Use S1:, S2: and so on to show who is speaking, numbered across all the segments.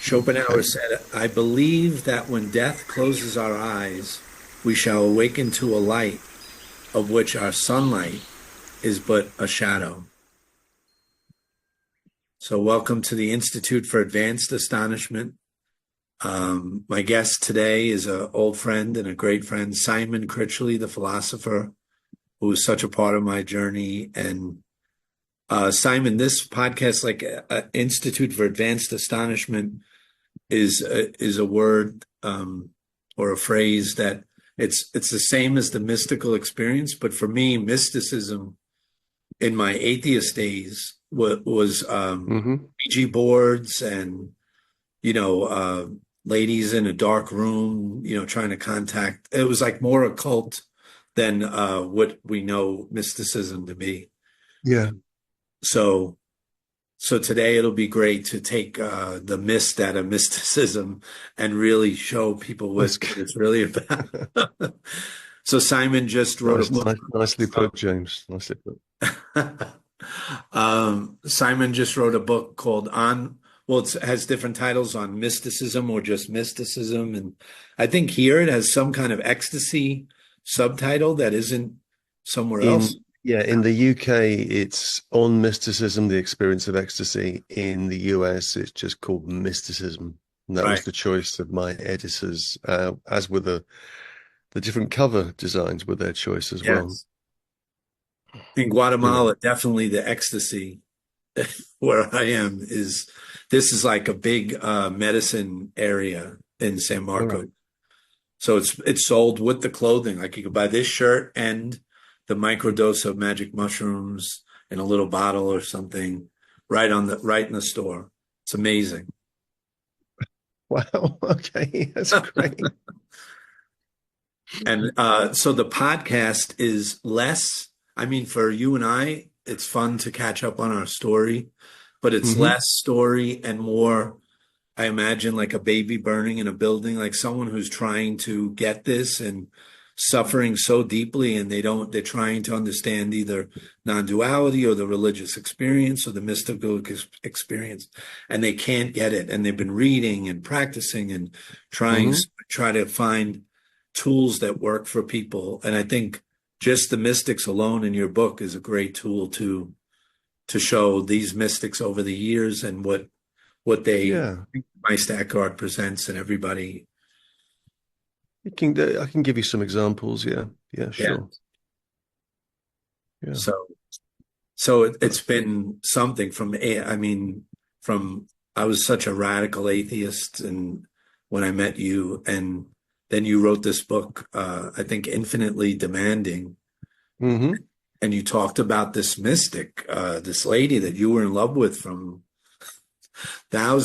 S1: Schopenhauer said, I believe that when death closes our eyes, we shall awaken to a light of which our sunlight is but a shadow. So welcome to the Institute for Advanced Astonishment. My guest today is an old friend and a great friend, Simon Critchley, the philosopher, who is such a part of my journey. And Simon, this podcast, like Institute for Advanced Astonishment, is a word or a phrase that it's the same as the mystical experience. But for me, mysticism in my atheist days was Ouija boards and, ladies in a dark room, trying to contact. It was like more occult than what we know mysticism to be.
S2: Yeah.
S1: So today it'll be great to take the mist out of mysticism and really show people what it's really about. So Simon just wrote a book.
S2: Nicely put, James. Nicely put.
S1: Simon just wrote a book called it has different titles, on mysticism or just mysticism. And I think here it has some kind of ecstasy subtitle that isn't somewhere else.
S2: Yeah, in the UK, it's on mysticism, the experience of ecstasy. In the US, it's just called mysticism. And that was the choice of my editors, as were the different cover designs were their choice as well.
S1: In Guatemala, definitely the ecstasy where I am this is like a big medicine area in San Marcos. Right. So it's sold with the clothing. Like you could buy this shirt and the microdose of magic mushrooms in a little bottle or something right in the store. It's amazing.
S2: Wow. Okay. That's great.
S1: And so the podcast is less, for you and I, it's fun to catch up on our story, but it's less story and more, I imagine, like a baby burning in a building, like someone who's trying to get this and suffering so deeply, and they're trying to understand either non-duality or the religious experience or the mystical experience, and they can't get it. And they've been reading and practicing and try to find tools that work for people. And I think just the mystics alone in your book is a great tool to show these mystics over the years and what Meister Eckhart presents, and everybody.
S2: I can give you some examples. Yeah, sure. Yeah.
S1: So it's been something from I was such a radical atheist, and when I met you, and then you wrote this book, I think Infinitely Demanding. And you talked about this mystic, this lady that you were in love with from I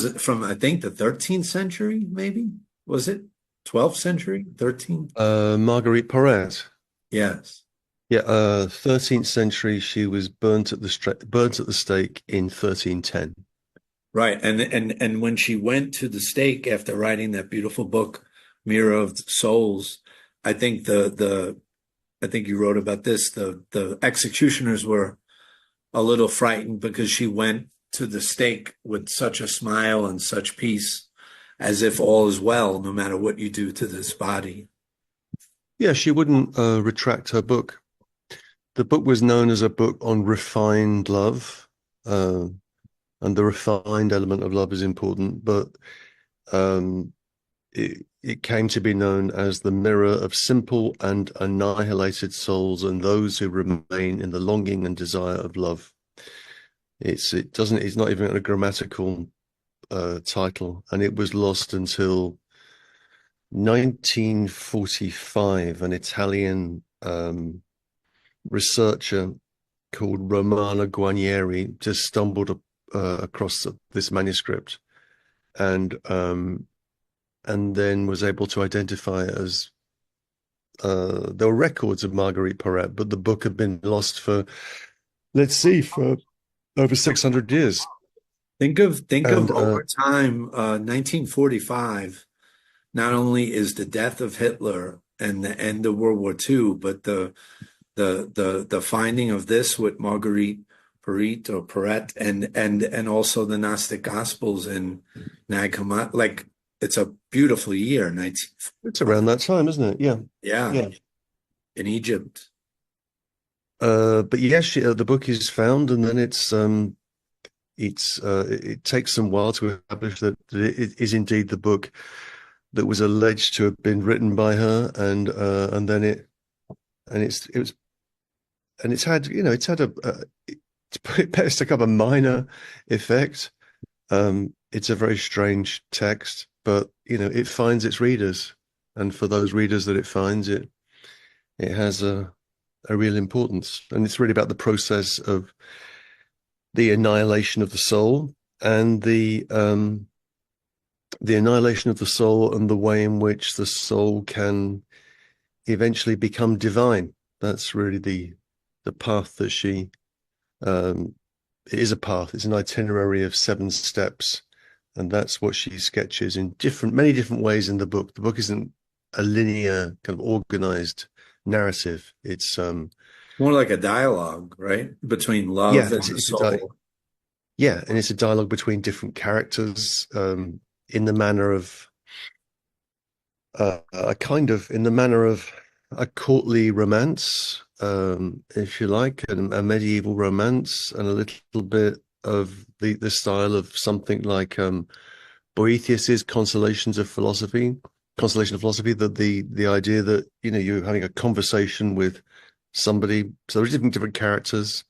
S1: think the 13th century, maybe, was it 12th century, 13th?
S2: Margurite Porete.
S1: Yes.
S2: Yeah, 13th century. She was burnt at the stake in 1310.
S1: Right, and when she went to the stake after writing that beautiful book, Mirror of Souls, I think I think you wrote about this. The executioners were a little frightened because she went to the stake with such a smile and such peace, as if all is well, no matter what you do to this body.
S2: Yeah, she wouldn't retract her book. The book was known as a book on refined love, and the refined element of love is important, but it came to be known as the mirror of simple and annihilated souls and those who remain in the longing and desire of love. It's not even a grammatical title, and it was lost until 1945. An Italian researcher called Romano Guarnieri just stumbled across this manuscript, and then was able to identify it as there were records of Margarite Porete, but the book had been lost for over 600 years.
S1: Think of over time, 1945. Not only is the death of Hitler and the end of World War II, but the finding of this with Margarite Porete or Porete, and also the Gnostic Gospels in Nag Hammadi. Like, it's a beautiful year, 19.
S2: It's around that time, isn't it? Yeah.
S1: Yeah,
S2: Yeah.
S1: in Egypt.
S2: But yes, the book is found, and then it takes some while to establish that it is indeed the book that was alleged to have been written by her, and then it's had, it's had to put it best, a kind of a minor effect. It's a very strange text, but it finds its readers, and for those readers that it finds, it has a real importance, and it's really about the process of the annihilation of the soul, and the annihilation of the soul, and the way in which the soul can eventually become divine. That's really the path that she it is a path. It's an itinerary of 7 steps, and that's what she sketches in many different ways in the book. The book isn't a linear kind of organized narrative. It's
S1: more like a dialogue, right? Between love and the soul.
S2: Yeah, and it's a dialogue between different characters, in the manner of a courtly romance, if you like, a medieval romance, and a little bit of the style of something like Boethius's Consolation of Philosophy, the idea that you're having a conversation with somebody. So there's different characters,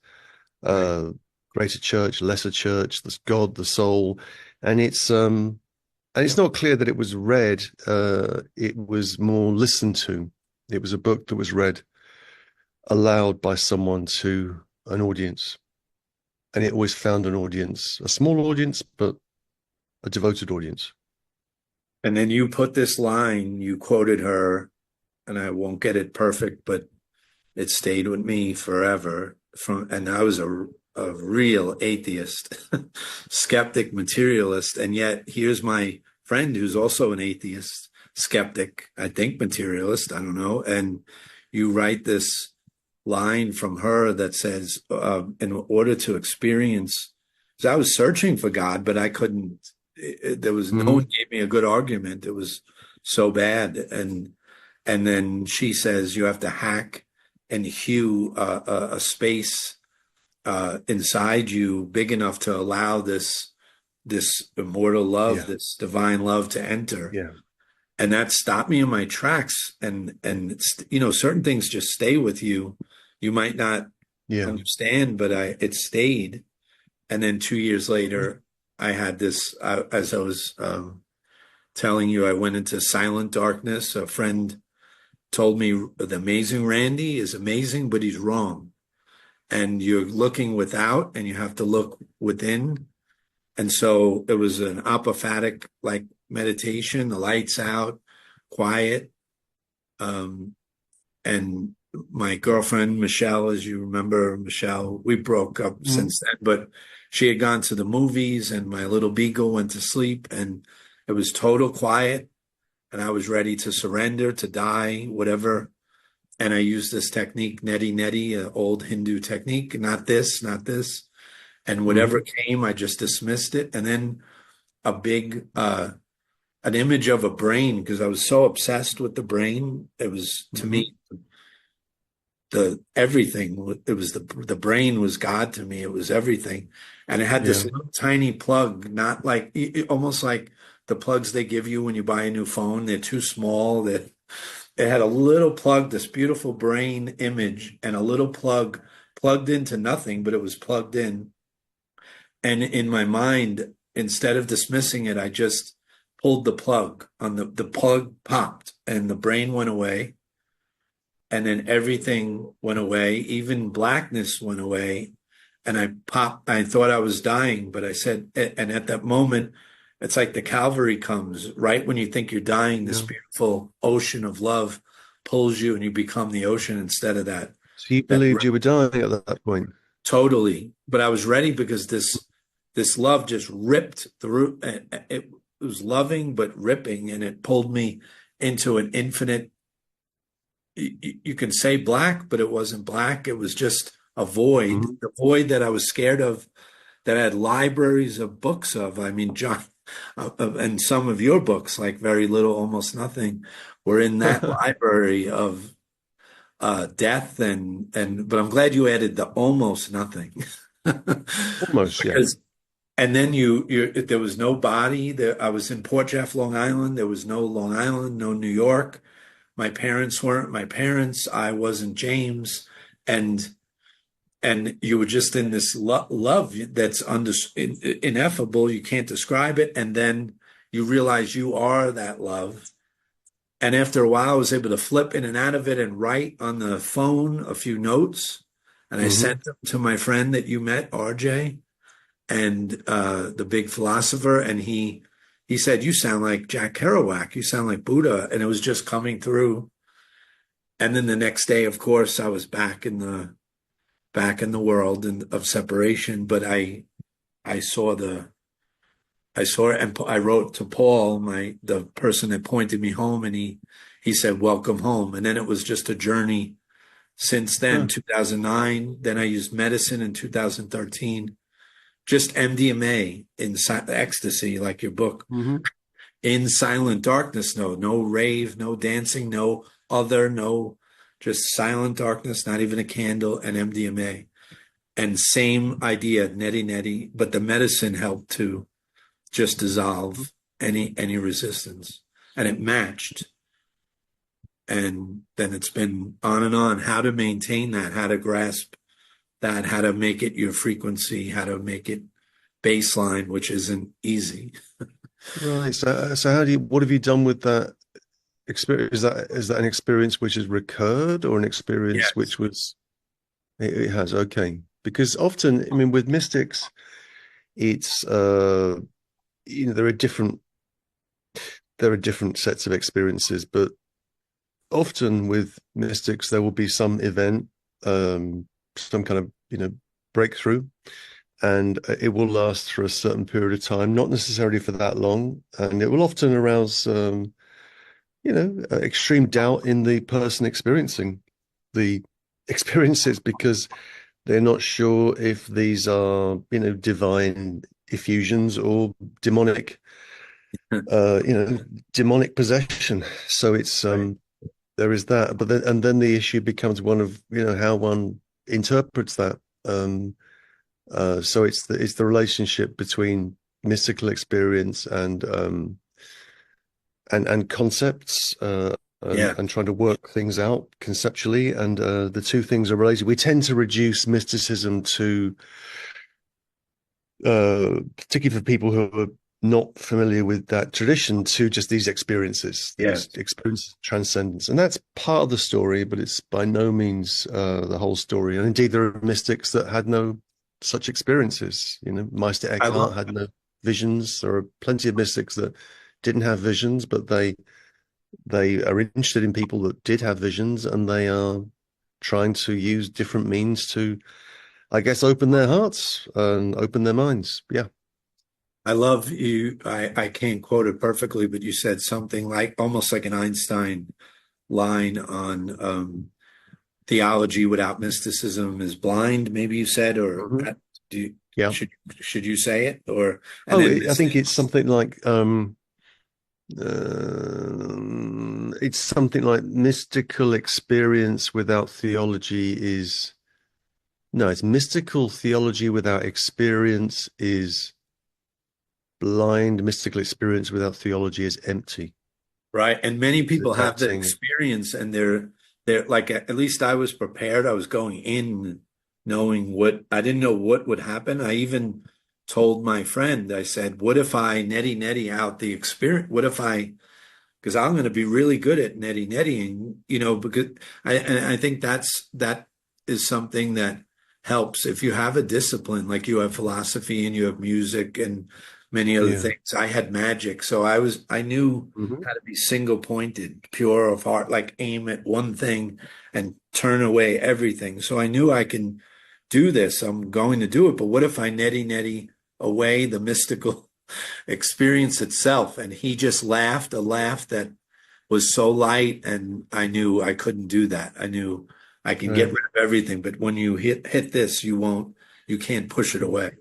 S1: Right.
S2: greater church, lesser church, there's God, the soul, and it's not clear that it was read. It was more listened to. It was a book that was read aloud by someone to an audience, and it always found an audience, a small audience, but a devoted audience.
S1: And then you put this line, you quoted her, and I won't get it perfect, but it stayed with me forever. And I was a real atheist, skeptic, materialist, and yet here's my friend who's also an atheist, skeptic, I think materialist, I don't know. And you write this line from her that says, in order to experience, because I was searching for God, but I couldn't. There was no one gave me a good argument. It was so bad. And then she says you have to hack and hew a space inside you big enough to allow this immortal love, this divine love to enter.
S2: Yeah.
S1: And that stopped me in my tracks. And it's, certain things just stay with you. You might not understand, but it stayed. And then 2 years later, I had this, as I was telling you, I went into silent darkness. A friend told me the amazing Randy is amazing, but he's wrong. And you're looking without and you have to look within. And so it was an apophatic like meditation, the lights out, quiet. And my girlfriend, Michelle, as you remember, Michelle, we broke up since then, but she had gone to the movies and my little beagle went to sleep and it was total quiet. And I was ready to surrender, to die, whatever. And I used this technique, neti neti, an old Hindu technique, not this. And whatever came, I just dismissed it. And then a big, an image of a brain, because I was so obsessed with the brain. It was, to me, everything. It was the brain was God to me. It was everything. And it had this little tiny plug, not like, almost like the plugs they give you when you buy a new phone. They're too small. It had a little plug, this beautiful brain image, and a little plug plugged into nothing, but it was plugged in. And in my mind, instead of dismissing it, I just pulled the plug on the plug popped and the brain went away. And then everything went away, even blackness went away. And I thought I was dying, but I said, and at that moment, it's like the Calvary comes right when you think you're dying. This beautiful ocean of love pulls you and you become the ocean instead of that.
S2: So you believed you were dying at that point?
S1: Totally. But I was ready because this love just ripped through. It was loving, but ripping, and it pulled me into an infinite, you can say black, but it wasn't black. It was just a void,
S2: Hmm.
S1: the void that I was scared of, that I had libraries of books of. I mean, John, and some of your books, like Very Little, Almost Nothing, were in that library of death but I'm glad you added the almost nothing.
S2: Almost, yeah.
S1: Because and then there was no body there. I was in Port Jeff, Long Island. There was no Long Island, no New York. My parents weren't my parents. I wasn't James, and you were just in this love that's ineffable. You can't describe it, and then you realize you are that love. And after a while, I was able to flip in and out of it and write on the phone a few notes, and I
S2: Hmm.
S1: sent them to my friend that you met, RJ, and the big philosopher, and he said, "You sound like Jack Kerouac. You sound like Buddha," and it was just coming through. And then the next day, of course, I was back in the world of separation. But I saw I saw it, and I wrote to Paul, the person that pointed me home, and he said, "Welcome home." And then it was just a journey since then.
S2: Huh.
S1: 2009. Then I used medicine in 2013. Just MDMA in ecstasy, like your book,
S2: Hmm.
S1: in silent darkness. No rave, no dancing, no other, no, just silent darkness, not even a candle, and MDMA. And same idea, neti neti, but the medicine helped to just dissolve any resistance, and it matched. And then it's been on and on. How to maintain that, how to grasp that, how to make it your frequency, how to make it baseline, which isn't easy.
S2: Right. So what have you done with that experience? Is that an experience which has recurred, or an experience
S1: Yes.
S2: which it has? Okay. Because often, I mean, with mystics, it's there are different sets of experiences, but often with mystics there will be some event, some kind of breakthrough, and it will last for a certain period of time, not necessarily for that long, and it will often arouse extreme doubt in the person experiencing the experiences, because they're not sure if these are divine effusions or demonic demonic possession. So it's
S1: Right.
S2: there is that, but then the issue becomes one of how one interprets that. So it's the relationship between mystical experience and concepts,
S1: Yeah.
S2: and trying to work things out conceptually, and the two things are related. We tend to reduce mysticism to, particularly for people who are not familiar with that tradition, to just these experiences,
S1: Yes.
S2: transcendence. And that's part of the story, but it's by no means the whole story. And indeed, there are mystics that had no such experiences. Meister
S1: I
S2: Eckhart
S1: love
S2: had no visions. There are plenty of mystics that didn't have visions, but they are interested in people that did have visions, and they are trying to use different means to, I guess, open their hearts and open their minds. Yeah.
S1: I love you. I can't quote it perfectly, but you said something like almost like an Einstein line on theology without mysticism is blind, maybe you said, or
S2: Mhm.
S1: do you,
S2: Yeah.
S1: should you say it? Or and
S2: Oh,
S1: then
S2: I think it's something like it's something like mystical experience without theology is no, it's mystical theology without experience is blind. Mystical experience without theology is empty.
S1: right. And many people have the
S2: That's saying,
S1: experience, and they're like, at least I was prepared. I was going in knowing what I didn't know what would happen. I even told my friend, I said, what if I neti out the experience? What if because I'm going to be really good at netting, because I think that is something that helps if you have a discipline, like you have philosophy and you have music and many other
S2: yeah.
S1: things. I had magic, so I knew
S2: Hmm.
S1: how to be single pointed, pure of heart, like aim at one thing and turn away everything. So I knew I can do this. I'm going to do it. But what if I neti away the mystical experience itself? And he just laughed, a laugh that was so light, and I knew I couldn't do that. I knew I can get
S2: Right.
S1: rid of everything, but when you hit this, you can't push it away.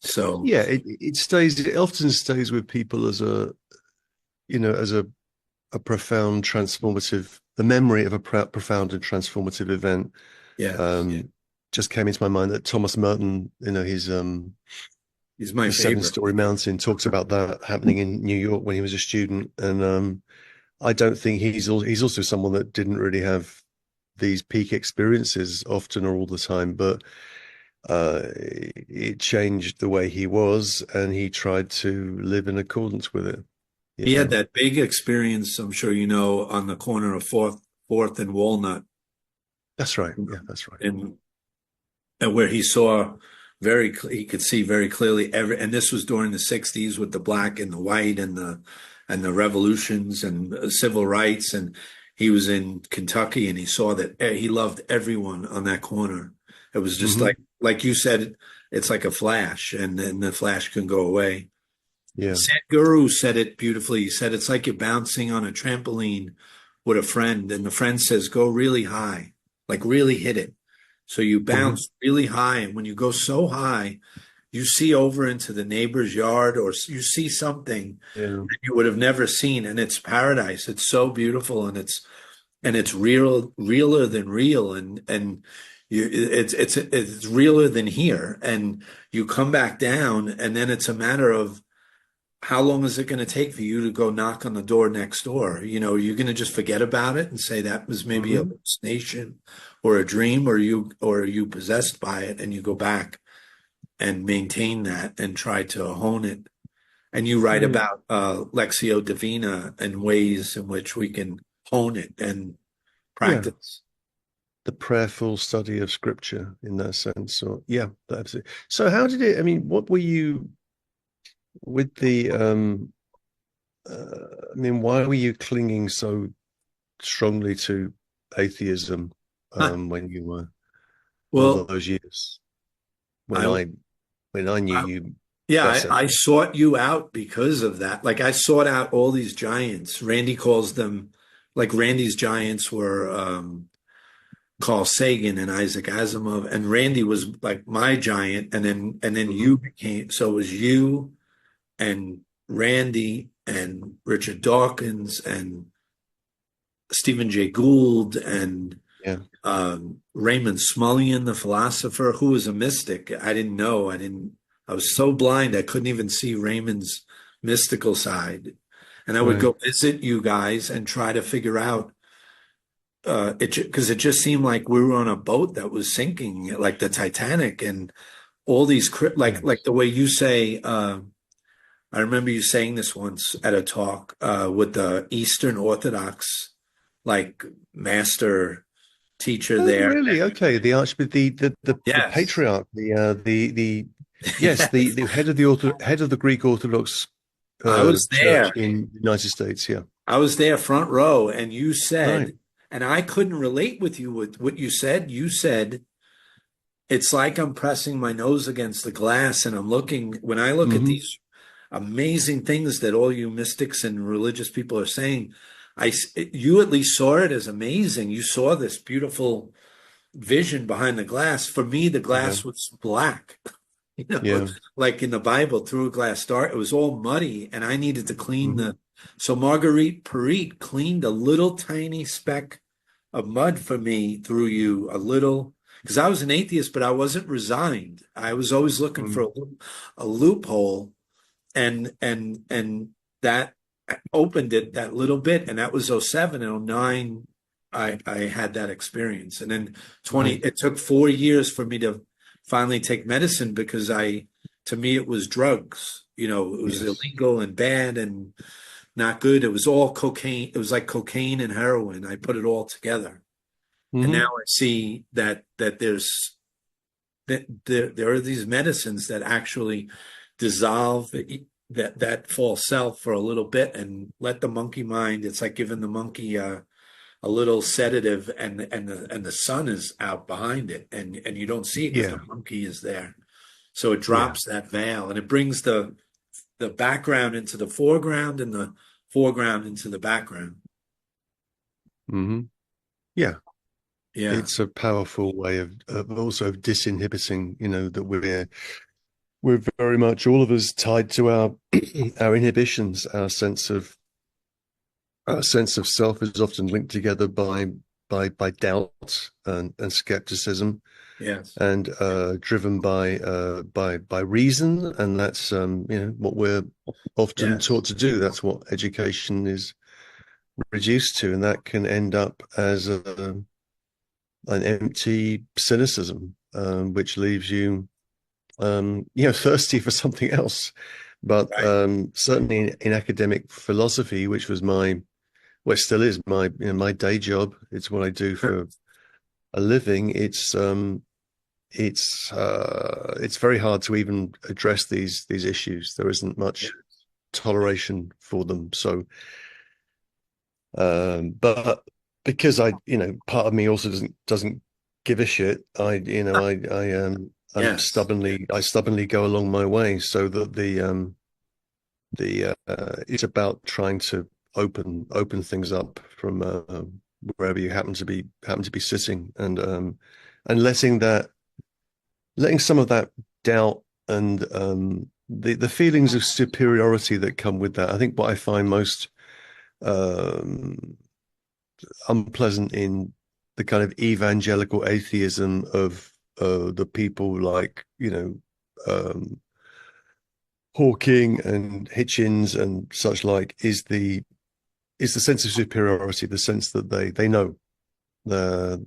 S1: So
S2: Yeah, it often stays with people as a profound transformative, the memory of a profound and transformative event.
S1: yeah,
S2: Just came into my mind that Thomas Merton,
S1: he's my
S2: his Seven
S1: favorite.
S2: Story Mountain talks about that happening in New York when he was a student. And I don't think he's also someone that didn't really have these peak experiences often or all the time, but it changed the way he was, and he tried to live in accordance with it. You
S1: He had
S2: know,
S1: that big experience, I'm sure you know, on the corner of Fourth and Walnut,
S2: that's right. Yeah, that's right.
S1: and where he could see very clearly and this was during the 60s with the black and the white and the revolutions and civil rights, and he was in Kentucky and he saw that he loved everyone on that corner. It was just
S2: Hmm.
S1: like you said, it's like a flash, and then the flash can go away.
S2: Yeah.
S1: Sadhguru said it beautifully. He said it's like you're bouncing on a trampoline with a friend, and the friend says, go really high, like really hit it. So you
S2: Hmm.
S1: bounce really high, and when you go so high, you see over into the neighbor's yard, or you see something
S2: Yeah.
S1: that you would have never seen, and it's paradise. It's so beautiful, and it's realer than real, and it's realer than here. And you come back down, and then it's a matter of how long is it going to take for you to go knock on the door next door? You're going to just forget about it and say that was maybe a
S2: Hmm.
S1: hallucination or a dream, or are you possessed by it, and you go back and maintain that and try to hone it. And you write
S2: Yeah.
S1: about lectio divina and ways in which we can hone it and
S2: Yeah.
S1: practice.
S2: The prayerful study of scripture in that sense. Or yeah, absolutely. So how did it, I mean, what were you with I mean, why were you clinging so strongly to atheism
S1: Huh.
S2: when you were all
S1: Well,
S2: those years when
S1: I,
S2: I knew
S1: I
S2: you
S1: yeah,
S2: better?
S1: I sought you out because of that. Like I sought out all these giants. Randy calls them, like Randy's giants were Carl Sagan and Isaac Asimov, and Randy was like my giant, and then
S2: Hmm.
S1: you became, so it was you and Randy and Richard Dawkins and Stephen Jay Gould and
S2: Yeah,
S1: Raymond Smullyan, the philosopher, who was a mystic. I didn't know. I was so blind I couldn't even see Raymond's mystical side. And I would
S2: right.
S1: go visit you guys and try to figure out because it just seemed like we were on a boat that was sinking, like the Titanic, and all these like
S2: Yes.
S1: the way you say. I remember you saying this once at a talk with the Eastern Orthodox, like master teacher
S2: Oh,
S1: there.
S2: really? Okay. The Archbishop, the
S1: Yes,
S2: patriarch, the yes,
S1: yes.
S2: the head of the Greek Orthodox
S1: I was
S2: Church
S1: there.
S2: in the United States. Yeah.
S1: I was there front row, and you
S2: Right.
S1: said, and I couldn't relate with you with what you said. You said, it's like I'm pressing my nose against the glass, and when I look at
S2: Hmm.
S1: these amazing things that all you mystics and religious people are saying, you at least saw it as amazing. You saw this beautiful vision behind the glass. For me, the
S2: Yeah.
S1: glass was black.
S2: Yeah.
S1: Like in the Bible, through a glass door, it was all muddy, and I needed to clean
S2: Hmm.
S1: the. So Margurite Porete cleaned a little tiny speck of mud for me through you, a little, because I was an atheist, but I wasn't resigned. I was always looking for a loophole, and that opened it that little bit, and that was '07 and '09. I had that experience, and then
S2: Right.
S1: it took 4 years for me to finally take medicine, because to me it was drugs. It was
S2: Yes.
S1: illegal and bad and not good. It was all cocaine. It was like cocaine and heroin. I put it all together, and now
S2: Hmm.
S1: I see that there are these medicines that actually dissolve that false self for a little bit and let the monkey mind. It's like giving the monkey a little sedative, and the sun is out behind it, and you don't see it because the
S2: Yeah.
S1: monkey is there. So it
S2: Yeah.
S1: drops that veil, and it brings the background into the foreground, and the foreground into the background.
S2: Hmm. Yeah.
S1: Yeah.
S2: It's a powerful way of also disinhibiting, that we're very much, all of us, tied to our our inhibitions. Our sense of self is often linked together by doubt and skepticism,
S1: Yes.
S2: and driven by reason, and that's what we're often
S1: Yes.
S2: taught to do. That's what education is reduced to, and that can end up as an empty cynicism, which leaves you thirsty for something else. But
S1: Right.
S2: certainly in academic philosophy, which was well, it still is my day job. It's what I do for a living. It's very hard to even address these issues. There isn't
S1: Yeah.
S2: much toleration for them. So, but because part of me also doesn't give a shit. I'm
S1: Yes.
S2: stubbornly go along my way, so that the it's about trying to open things up from wherever you happen to be sitting, and letting some of that doubt and the feelings of superiority that come with that. I think what I find most um, unpleasant in the kind of evangelical atheism of the people like Hawking and Hitchens and such like is the sense of superiority, the sense that they know the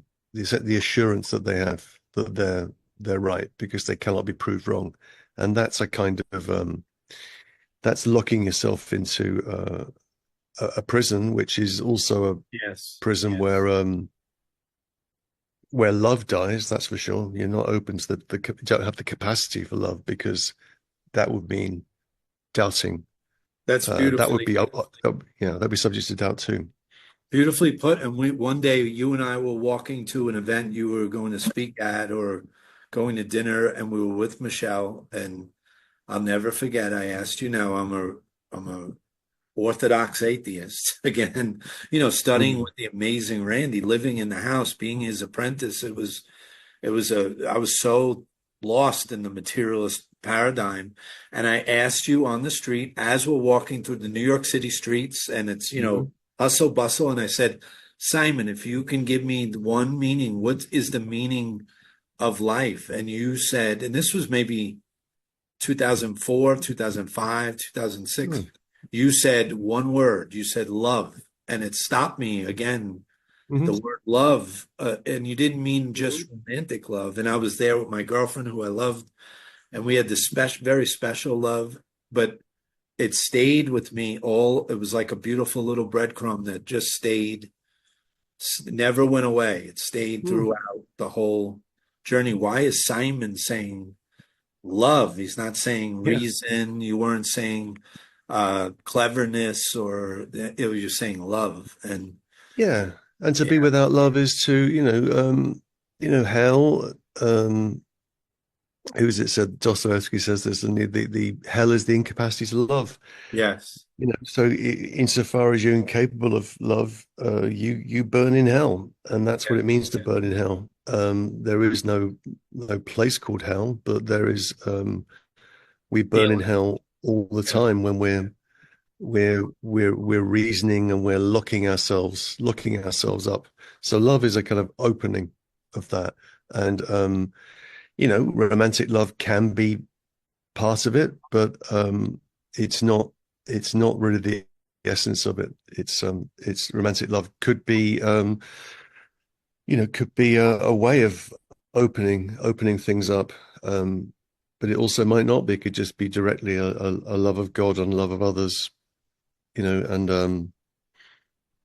S2: assurance that they have that they're right because they cannot be proved wrong, and that's a kind of that's locking yourself into a prison, which is also a
S1: Yes.
S2: prison
S1: Yes.
S2: where love dies. That's for sure. You're not open to you don't have the capacity for love, because that would mean doubting.
S1: That's
S2: That would
S1: beautifully
S2: be that'd be subject to doubt too.
S1: beautifully put. And one day you and I were walking to an event you were going to speak at or going to dinner, and we were with Michelle. And I'll never forget. I asked you. Now I'm a Orthodox atheist again. Studying
S2: Mm.
S1: with the amazing Randy, living in the house, being his apprentice. I was so lost in the materialist paradigm. And I asked you on the street as we're walking through the New York City streets, and it's,
S2: Mhm.
S1: hustle bustle. And I said, Simon, if you can give me one meaning, what is the meaning of life? And you said, and this was maybe 2004, 2005, 2006.
S2: Mm.
S1: You said one word, you said love. And it stopped me again, the
S2: Mhm.
S1: word love, and you didn't mean just romantic love. And I was there with my girlfriend who I loved, and we had this very special love, but it stayed with me all. It was like a beautiful little breadcrumb that just stayed, never went away. It stayed
S2: Mm.
S1: throughout the whole journey. Why is Simon saying love? He's not saying
S2: Yeah.
S1: reason. You weren't saying cleverness, or it was just saying love. And
S2: Yeah. And to
S1: yeah,
S2: be without love is to, hell. Who is it said? Dostoevsky says this, and the hell is the incapacity to love.
S1: yes,
S2: So insofar as you're incapable of love, you burn in hell, and that's what it
S1: yes,
S2: means to burn in hell. There is no place called hell, but there is. We burn in
S1: feeling.
S2: hell all the
S1: Yeah.
S2: time when we're reasoning and we're locking ourselves up. So love is a kind of opening of that, and romantic love can be part of it, but it's not really the essence of it. It's romantic love could be a way of opening things up, but it also might not be. It could just be directly a love of God and love of others, and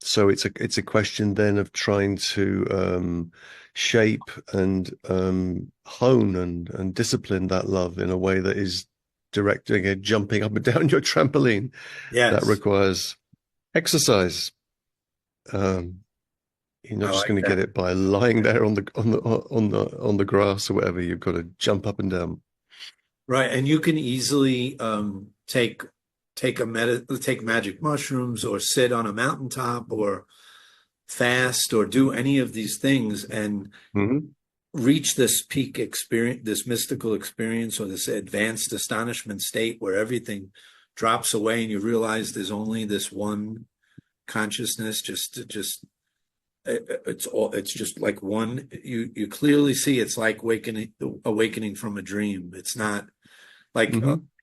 S2: so it's a question then of trying to shape and hone and discipline that love in a way that is direct, again, jumping up and down your trampoline. That
S1: Yes,
S2: requires exercise. Um, you're
S1: I
S2: not just
S1: like
S2: going to get
S1: that.
S2: it by lying there on the grass or whatever. You've got to jump up and down.
S1: Right, and you can easily take magic mushrooms, or sit on a mountaintop, or fast or do any of these things and reach this peak experience, this mystical experience, or this advanced astonishment state where everything drops away and you realize there's only this one consciousness, it's just like one, you clearly see it's like awakening from a dream. It's not like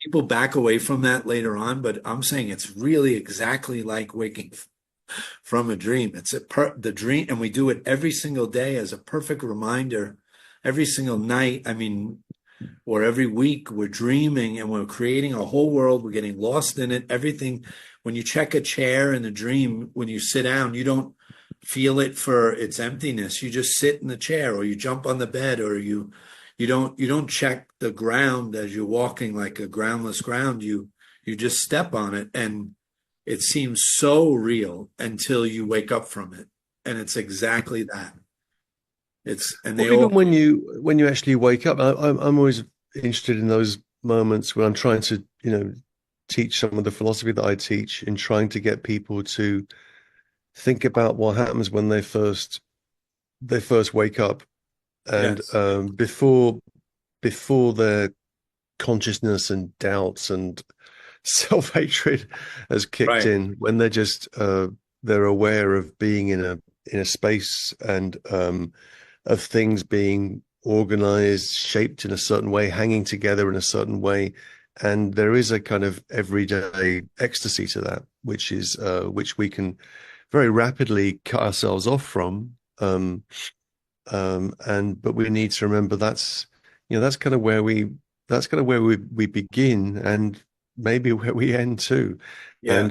S1: people back away from that later on, but I'm saying it's really exactly like waking from a dream. It's the dream, and we do it every single day as a perfect reminder, every single night. I mean, or every week we're dreaming and we're creating a whole world. We're getting lost in it. Everything. When you check a chair in a dream, when you sit down, you don't feel it for its emptiness. You just sit in the chair, or you jump on the bed, or you don't check the ground as you're walking, like a groundless ground. You just step on it, and it seems so real until you wake up from it, and it's exactly that.
S2: Even when you actually wake up, I'm always interested in those moments when I'm trying to teach some of the philosophy that I teach, in trying to get people to think about what happens when they first wake up, and before their consciousness and doubts and self-hatred has kicked in, when they're just they're aware of being in a space and of things being organized, shaped in a certain way, hanging together in a certain way. And there is a kind of everyday ecstasy to that, which we can very rapidly cut ourselves off from. But we need to remember that's kind of where we begin, and maybe where we end too. Yeah.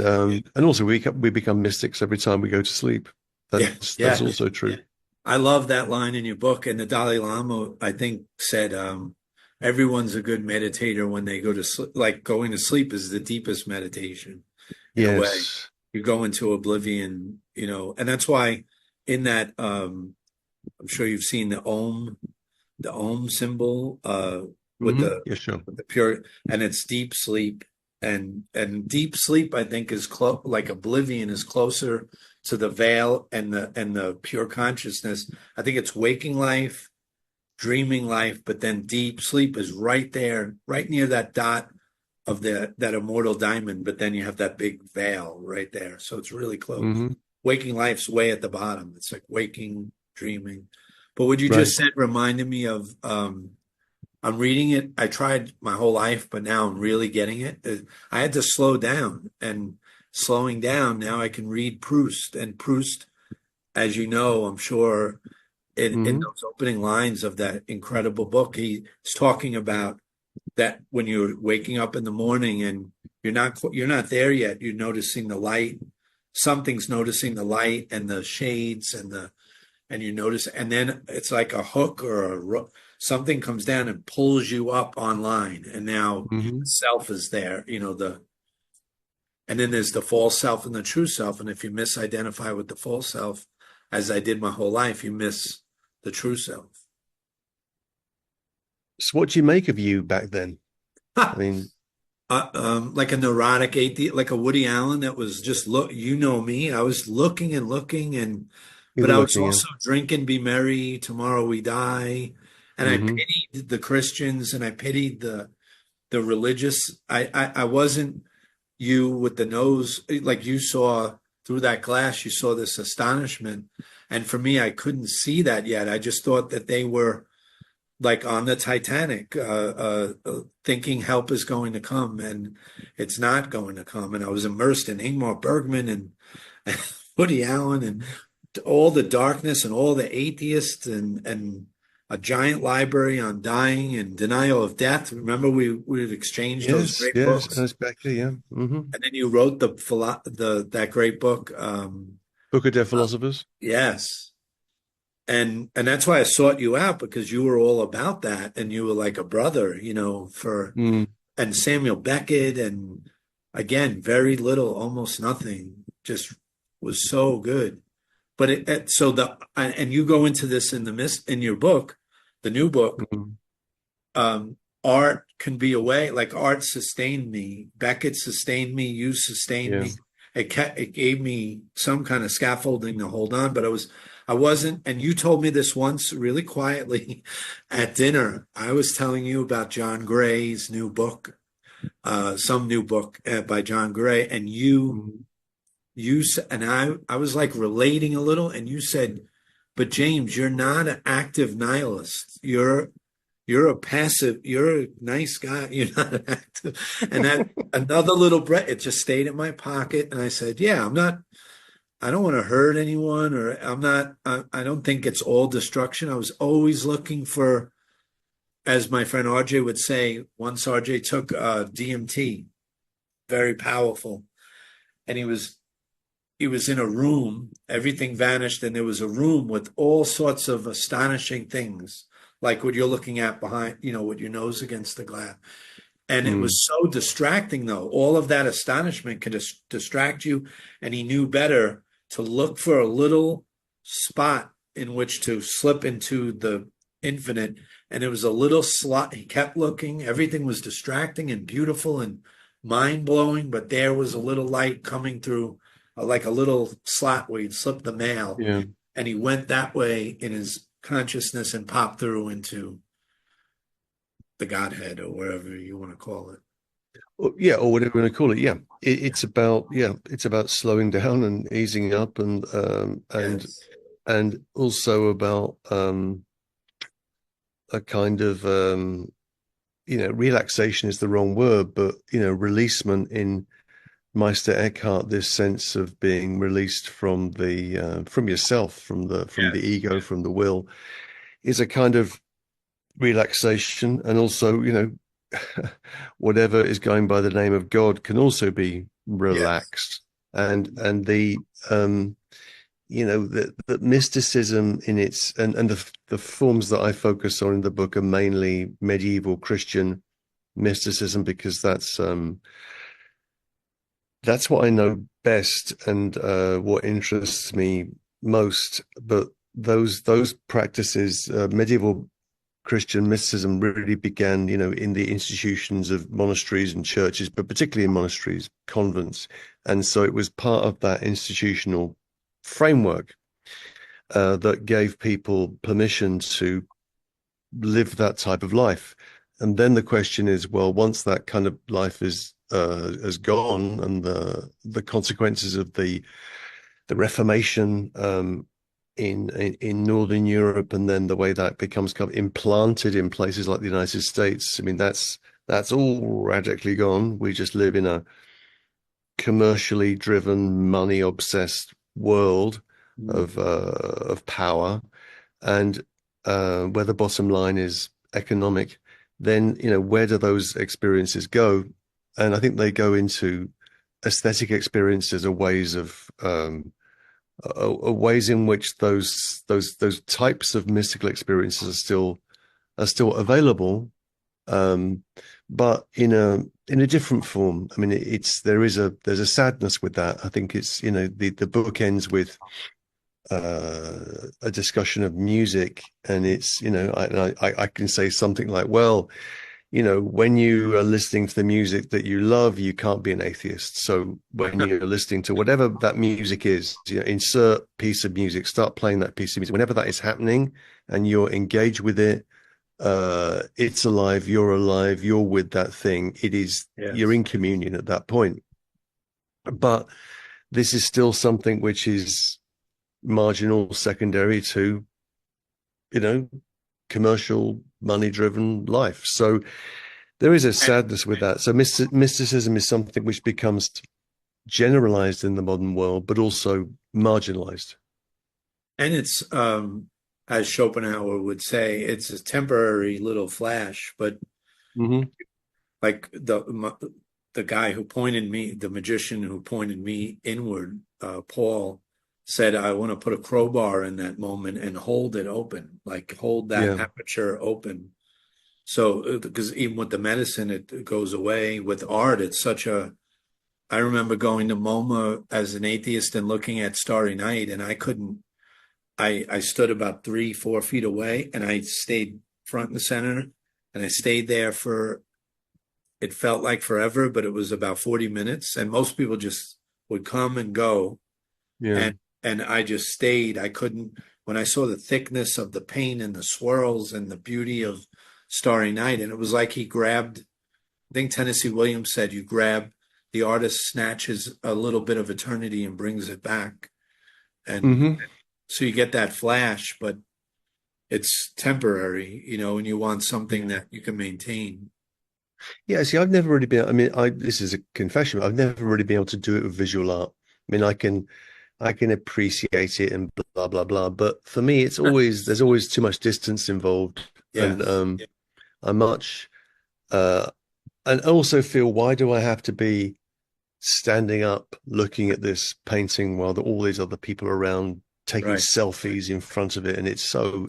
S2: And also we become mystics every time we go to sleep. That's also true. Yeah.
S1: I love that line in your book. And the Dalai Lama, I think, said, everyone's a good meditator when they go to sleep. Like, going to sleep is the deepest meditation in a way. You go into oblivion, and that's why in that, I'm sure you've seen the Om symbol, with the pure, and it's deep sleep, and deep sleep, I think, is like oblivion is closer to the veil and the pure consciousness. I think it's waking life, dreaming life, but then deep sleep is right there, right near that dot of that immortal diamond, but then you have that big veil right there. So it's really close. Waking life's way at the bottom. It's like waking, dreaming. But what you just said reminded me of, I'm reading it. I tried my whole life, but now I'm really getting it. I had to slow down, and slowing down, now I can read Proust. And Proust, as you know, I'm sure, in those opening lines of that incredible book, he's talking about that when you're waking up in the morning and you're not there yet, you're noticing the light. Something's noticing the light and the shades and you notice, and then it's like a hook or something comes down and pulls you up online, and now the self is there, and then there's the false self and the true self. And if you misidentify with the false self, as I did my whole life, you miss the true self.
S2: So what do you make of you back then? I mean,
S1: like a neurotic atheist, like a Woody Allen that was just me. I was looking and looking, but I was also drinking, be merry, tomorrow we die. And I pitied the Christians, and I pitied the religious. I wasn't you with the nose, like you saw through that glass, you saw this astonishment. And for me, I couldn't see that yet. I just thought that they were like on the Titanic, thinking help is going to come, and it's not going to come. And I was immersed in Ingmar Bergman and Woody Allen and all the darkness and all the atheists and a giant library on dying and denial of death. Remember, we exchanged those great books.
S2: Yes, exactly. Yeah.
S1: And then you wrote that great book,
S2: Book of Dead Philosophers.
S1: Yes. And that's why I sought you out, because you were all about that, and you were like a brother, and Samuel Beckett, and again, very little, almost nothing, just was so good. But and you go into this in your book, the new book, art can be a way, like art sustained me, Beckett sustained me, you sustained me. it gave me some kind of scaffolding to hold on, but I wasn't, and you told me this once really quietly at dinner. I was telling you about John Gray's new book, some new book by John Gray, and I was like relating a little, and you said, but James, you're not an active nihilist. You're a passive, you're a nice guy. You're not an active. And that another little breath, it just stayed in my pocket. And I said, yeah, I don't want to hurt anyone, or I don't think it's all destruction. I was always looking for, as my friend RJ would say, once RJ took DMT, very powerful. And he was in a room, everything vanished, and there was a room with all sorts of astonishing things, like what you're looking at behind, with your nose against the glass. And it was so distracting, though. All of that astonishment could distract you. And he knew better to look for a little spot in which to slip into the infinite. And it was a little slot. He kept looking. Everything was distracting and beautiful and mind-blowing, but there was a little light coming through, like a little slot where you'd slip the mail.
S2: Yeah.
S1: And he went that way in his consciousness and popped through into the Godhead, or wherever you want to call it.
S2: Yeah, or whatever you want to call it. Yeah, it's about slowing down and easing up, and
S1: Yes.
S2: and also about a kind of relaxation is the wrong word, but releasement in Meister Eckhart, this sense of being released from the from yourself, from the ego, from the will, is a kind of relaxation. And also, whatever is going by the name of God can also be relaxed. Yes. And the the mysticism in its and the forms that I focus on in the book are mainly medieval Christian mysticism, because that's what I know best and what interests me most. But those practices, medieval Christian mysticism, really began, in the institutions of monasteries and churches, but particularly in monasteries, convents. And so it was part of that institutional framework that gave people permission to live that type of life. And then the question is, well, once that kind of life is has gone, and the consequences of the Reformation in Northern Europe, and then the way that becomes kind of implanted in places like the United States, I mean, that's all radically gone. We just live in a commercially driven, money obsessed world of power, and where the bottom line is economic. Then where do those experiences go? And I think they go into aesthetic experiences, or ways of ways in which those types of mystical experiences are still available, but in a different form. I mean, there's a sadness with that. I think it's the book ends with a discussion of music, and it's I can say something like, well, when you are listening to the music that you love, you can't be an atheist. So when you're listening to whatever that music is, insert piece of music, start playing that piece of music. Whenever that is happening and you're engaged with it, it's alive, you're with that thing. It is, yes. You're in communion at that point. But this is still something which is marginal, secondary to, commercial, money-driven life. So there is a sadness with that. So mysticism is something which becomes generalized in the modern world, but also marginalized.
S1: And it's, as Schopenhauer would say, it's a temporary little flash. But like the guy who pointed me, the magician who pointed me inward, Paul, said, I want to put a crowbar in that moment and hold it open, like hold that aperture open. So, because even with the medicine, it goes away. With art, it's I remember going to MoMA as an atheist and looking at Starry Night, and I stood about 3-4 feet away, and I stayed front and center, and I stayed there it felt like forever, but it was about 40 minutes. And most people just would come and go,
S2: Yeah.
S1: and I just stayed. I couldn't, when I saw the thickness of the paint and the swirls and the beauty of Starry Night, and it was like he grabbed, I think Tennessee Williams said, you grab, the artist snatches a little bit of eternity and brings it back. And
S2: Hmm.
S1: so you get that flash, but it's temporary, and you want something
S2: Yeah.
S1: that you can maintain.
S2: Yeah, see, I've never really been, I mean, this is a confession, but I've never really been able to do it with visual art. I mean, I can appreciate it and blah blah blah, but for me, there's always too much distance involved, and
S1: Yes.
S2: I much uh, and also feel, why do I have to be standing up looking at this painting while all these other people are around taking
S1: Right.
S2: selfies in front of it, and it's so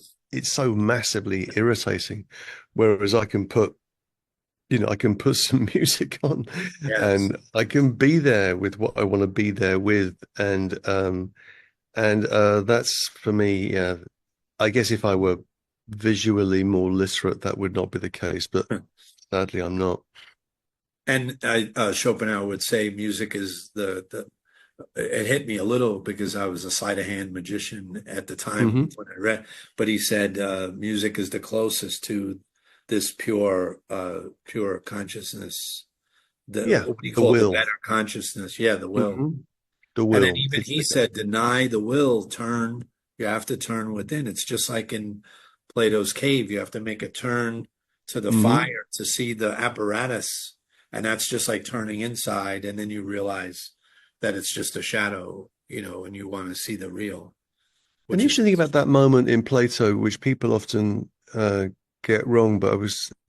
S2: massively irritating. Whereas I can put some music on,
S1: Yes.
S2: and I can be there with what I want to be there with, and that's for me. Yeah, I guess if I were visually more literate, that would not be the case, but sadly, I'm not.
S1: And Schopenhauer would say music is it hit me a little because I was a sleight of hand magician at the time
S2: Hmm.
S1: when I read, but he said music is the closest to this pure consciousness,
S2: Yeah,
S1: what do you
S2: the
S1: call it? The
S2: will.
S1: better consciousness. Yeah, the will.
S2: Hmm. The
S1: And then
S2: will.
S1: even he said, deny the will, you have to turn within. It's just like in Plato's cave, you have to make a turn to the
S2: Hmm.
S1: fire to see the apparatus. And that's just like turning inside. And then you realize that it's just a shadow, and you want to see the real,
S2: And
S1: which
S2: you
S1: is,
S2: should think about that moment in Plato, which people often get wrong, but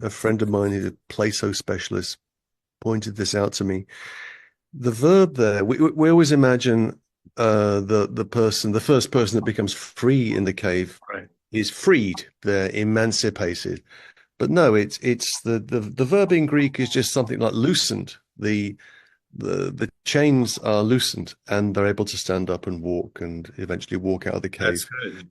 S2: a friend of mine who's a Plato specialist pointed this out to me. The verb there, we always imagine the first person that becomes free in the cave
S1: right.
S2: is freed, they're emancipated. But no, it's the verb in Greek is just something like loosened. The chains are loosened and they're able to stand up and walk and eventually walk out of the
S1: That's
S2: cave.
S1: good.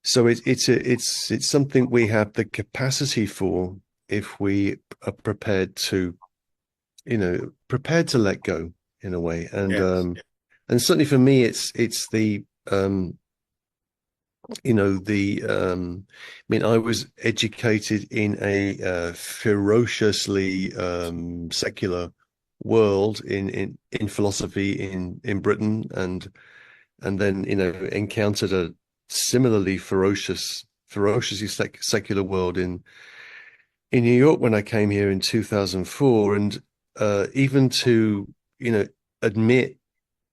S2: So it's something we have the capacity for if we are prepared to let go in a way.
S1: Yes.
S2: And certainly for me, it's um, I mean, I was educated in a ferociously secular world in philosophy in Britain, and then encountered a similarly ferociously secular world in New York when I came here in 2004, and even to admit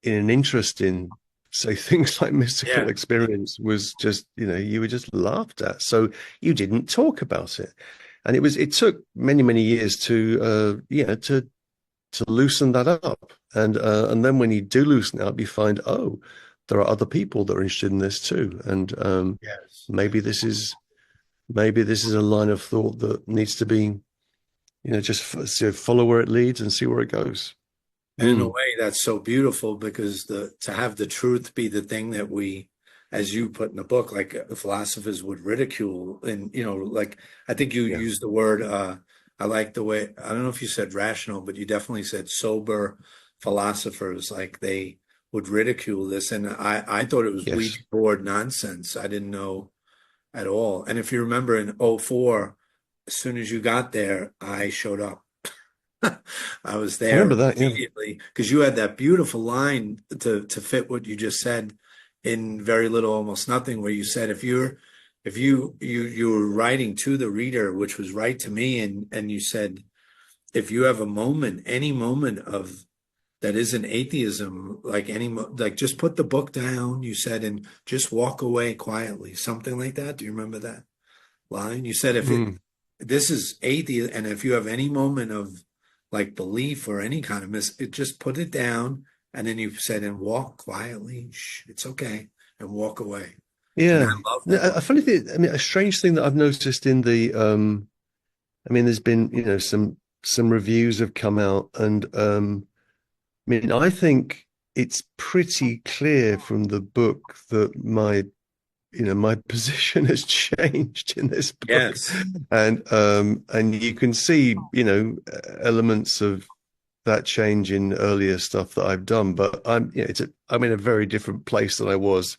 S2: in an interest in, say, things like mystical
S1: Yeah.
S2: experience was just, you were just laughed at. So you didn't talk about it. And it took many, many years to loosen that up. And then when you do loosen it up, you find, oh, there are other people that are interested in this too. And
S1: Yes.
S2: maybe this is a line of thought that needs to be, just follow where it leads and see where it goes.
S1: And in a
S2: Mm.
S1: way, that's so beautiful because to have the truth be the thing that we, as you put in the book, like philosophers would ridicule, and like I think you
S2: Yeah.
S1: used the word. I like the way, I don't know if you said rational, but you definitely said sober philosophers, like they would ridicule this, and I thought it was Ouija
S2: Yes.
S1: board nonsense. I didn't know at all. And if you remember in '04, as soon as you got there, I showed up. I was
S2: I
S1: there
S2: remember that. Yeah.
S1: immediately because you had that beautiful line to fit what you just said in very little, almost nothing, where you said if you were writing to the reader, which was right to me, and you said if you have a moment, any moment of that isn't atheism, like like just put the book down, you said, and just walk away quietly, something like that. Do you remember that line? You said if
S2: Mm.
S1: this is atheist, and if you have any moment of like belief or any kind of just put it down, and then you said and walk quietly. Shh, it's okay, and walk away. And I
S2: Yeah.
S1: love
S2: No,
S1: that.
S2: a funny thing, I mean, a strange thing that I've noticed in I mean, there's been, some reviews have come out, and I mean, I think it's pretty clear from the book that my position has changed in this book,
S1: Yes.
S2: and you can see, elements of that change in earlier stuff that I've done, but I'm I'm in a very different place than I was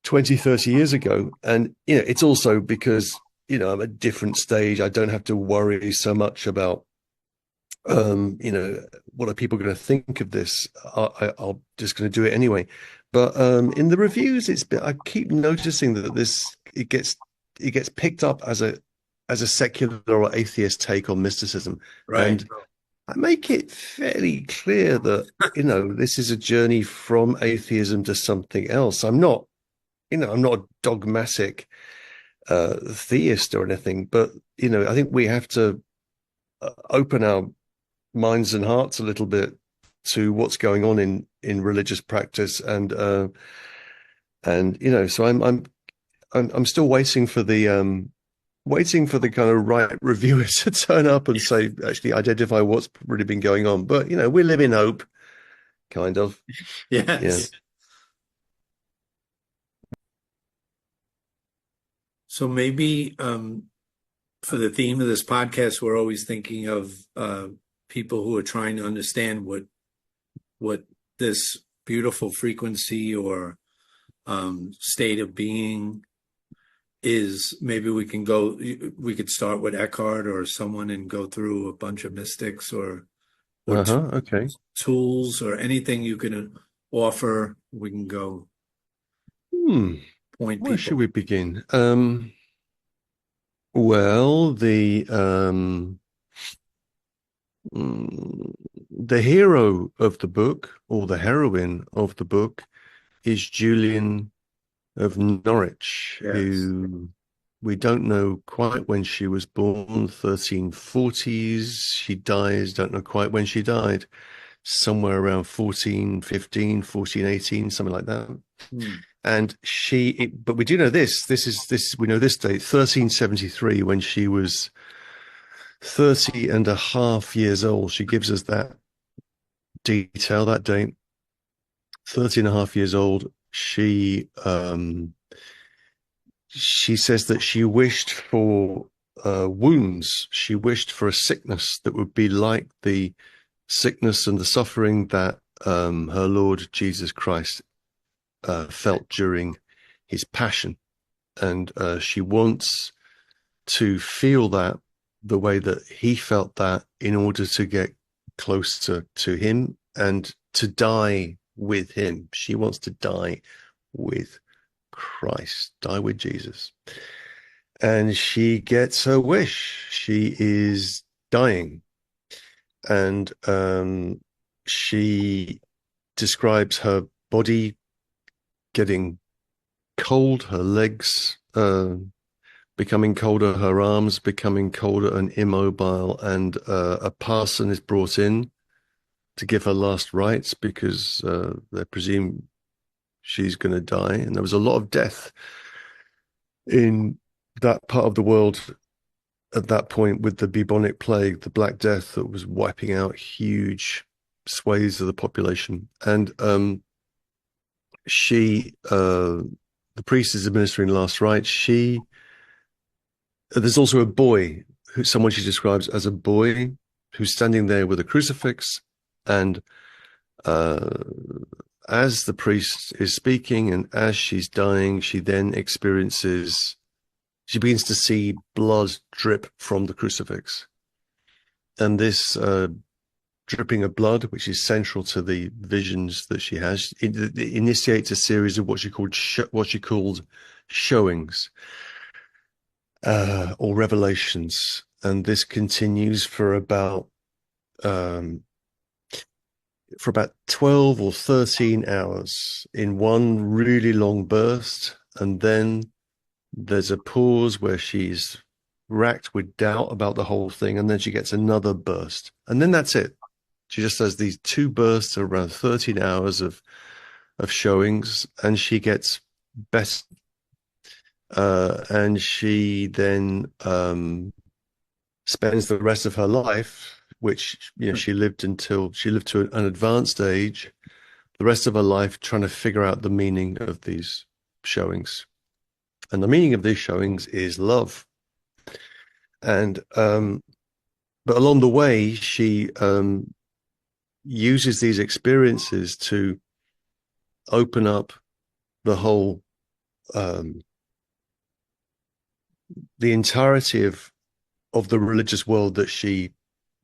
S2: 20, 30 years ago. And it's also because I'm at a different stage. I don't have to worry so much about what are people going to think of this? I'll just going to do it anyway. But in the reviews, I keep noticing that it gets picked up as a secular or atheist take on mysticism,
S1: Right.
S2: and I make it fairly clear that this is a journey from atheism to something else. I'm not a dogmatic theist or anything, but I think we have to open our minds and hearts a little bit to what's going on in religious practice, and so I'm still waiting for the kind of right reviewers to turn up and say, actually identify what's really been going on. But we live in hope, kind of.
S1: Yes.
S2: Yeah.
S1: So maybe for the theme of this podcast, we're always thinking of people who are trying to understand what this beautiful frequency or state of being is. Maybe we could start with Eckhart or someone and go through a bunch of mystics or
S2: Okay.
S1: tools or anything you can offer. We can go point
S2: Where
S1: people.
S2: should we begin? Well, the hero of the book, or the heroine of the book, is Julian of Norwich,
S1: Yes.
S2: who we don't know quite when she was born, 1340s. She dies, don't know quite when she died, somewhere around 1415, 1418, something like that. And but we do know we know this date, 1373, when she was 30 and a half years old. She gives us that detail, that date. 30 and a half years old. She says that she wished for wounds. She wished for a sickness that would be like the sickness and the suffering that her Lord Jesus Christ felt during his passion. And she wants to feel that the way that he felt that in order to get closer to him and to die with him. She wants to die with Christ, die with Jesus. And she gets her wish. She is dying. And she describes her body getting cold, her legs becoming colder, her arms becoming colder and immobile, and a parson is brought in to give her last rites because they presume she's going to die. And there was a lot of death in that part of the world at that point with the bubonic plague, the Black Death that was wiping out huge swathes of the population. And the priest is administering last rites. There's also a boy, someone she describes as a boy, who's standing there with a crucifix. And as the priest is speaking and as she's dying, she begins to see blood drip from the crucifix. And this dripping of blood, which is central to the visions that she has, it initiates a series of what she called showings or revelations. And this continues for about 12 or 13 hours in one really long burst. And then there's a pause where she's racked with doubt about the whole thing. And then she gets another burst. And then that's it. She just has these two bursts of around 13 hours of showings, and she gets better. And she then spends the rest of her life, which she lived to an advanced age, the rest of her life trying to figure out the meaning of these showings. And the meaning of these showings is love. And but along the way, she uses these experiences to open up the whole, the entirety of the religious world that she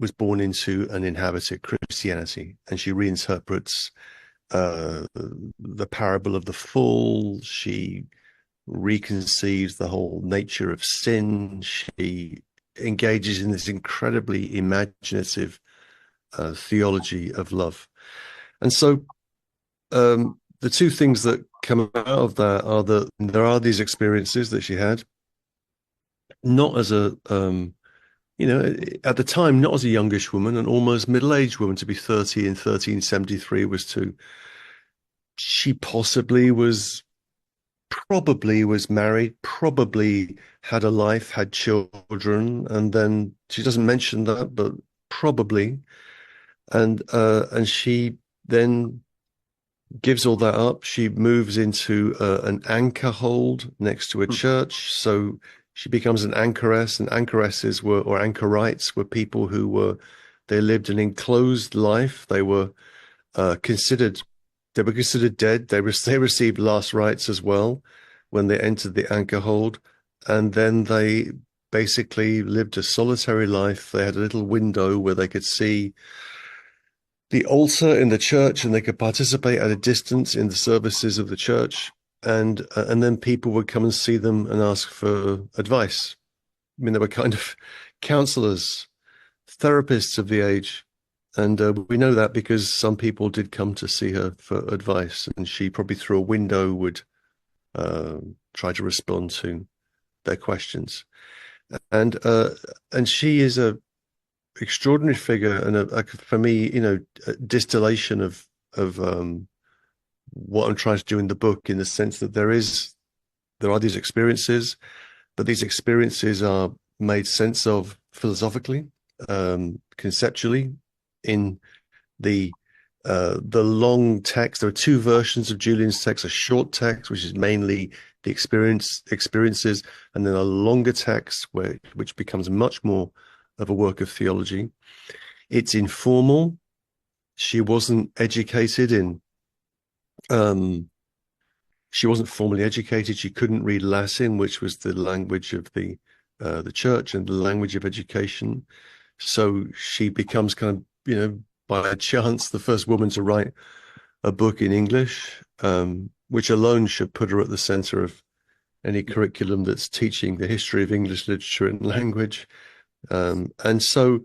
S2: was born into and inhabited, Christianity, and she reinterprets the parable of the fool. She reconceives the whole nature of sin. She engages in this incredibly imaginative theology of love. And so the two things that come out of that are that there are these experiences that she had, not as a, at the time, not as a youngish woman, an almost middle-aged woman. To be 30 in 1373 was to, she probably was married, probably had a life, had children, and then she doesn't mention that, but probably, and she then gives all that up. She moves into an anchor hold next to a church, so she becomes an anchoress. And anchoresses were, or anchorites were, people who they lived an enclosed life. They were considered dead. They received last rites as well when they entered the anchor hold, and then they basically lived a solitary life. They had a little window where they could see the altar in the church, and they could participate at a distance in the services of the church. And then people would come and see them and ask for advice. I mean, they were kind of counselors, therapists of the age. And we know that because some people did come to see her for advice, and she probably through a window would try to respond to their questions. And she is a extraordinary figure, and for me, a distillation of what I'm trying to do in the book, in the sense that there are these experiences, but these experiences are made sense of philosophically, conceptually, in the long text. There are two versions of Julian's text: a short text, which is mainly the experiences, and then a longer text which becomes much more of a work of theology. It's informal. She wasn't educated in she wasn't formally educated. She couldn't read Latin, which was the language of the church and the language of education. So she becomes kind of, by chance, the first woman to write a book in English, which alone should put her at the center of any curriculum that's teaching the history of English literature and language. And so,